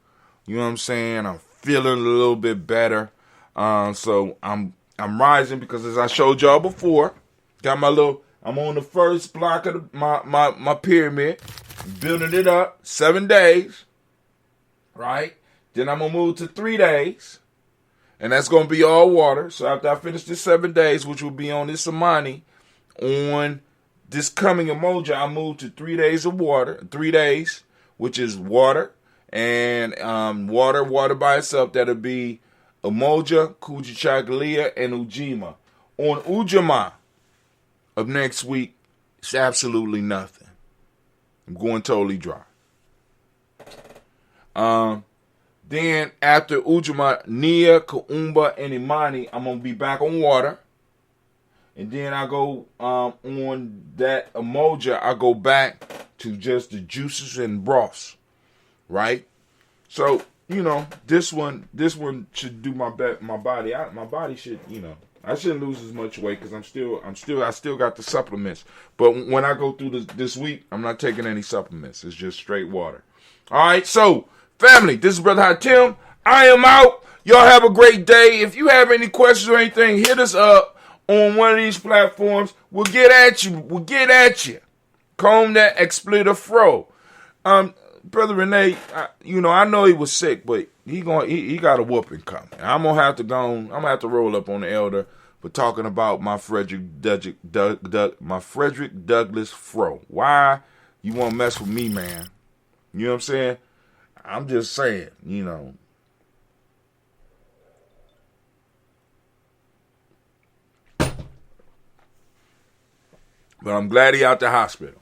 Speaker 12: You know what I'm saying? I'm feeling a little bit better. So I'm rising because, as I showed y'all before, I'm on the first block of my pyramid, building it up, 7 days, right? Then I'm going to move to 3 days, and that's going to be all water. So after I finish this 7 days, which will be on this Amani, on this coming emoji, I move to 3 days of water, 3 days, which is water. And water by itself, that'll be Umoja, Kujichagulia, and Ujamaa. On Ujamaa of next week, it's absolutely nothing. I'm going totally dry. Then after Ujamaa, Nia, Kuumba, and Imani, I'm going to be back on water. And then I go on that Umoja, I go back to just the juices and broths. Right? So, this one should do my body. My body should, I shouldn't lose as much weight because I still got the supplements. But when I go through this week, I'm not taking any supplements. It's just straight water. All right. So, family, this is Brother Hatim. I am out. Y'all have a great day. If you have any questions or anything, hit us up on one of these platforms. We'll get at you. Comb that expletive fro. Brother Renee, I know he was sick, but he got a whooping coming. I'm gonna have to roll up on the elder for talking about my Frederick Douglass fro. Why you want to mess with me, man? You know what I'm saying? I'm just saying, But I'm glad he out the hospital.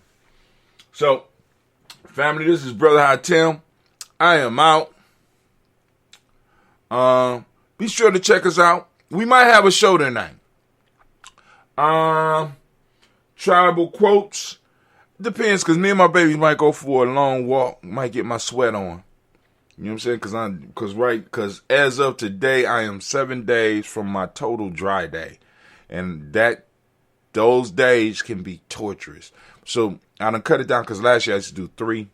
Speaker 12: So, family, this is Brother Hatim. I am out. Be sure to check us out. We might have a show tonight. Tribal quotes. Depends, because me and my babies might go for a long walk. Might get my sweat on. You know what I'm saying? Because as of today, I am 7 days from my total dry day. And those days can be torturous. So I done cut it down because last year I used to do 3.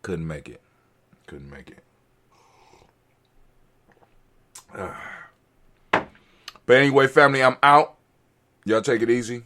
Speaker 12: Couldn't make it. But anyway, family, I'm out. Y'all take it easy.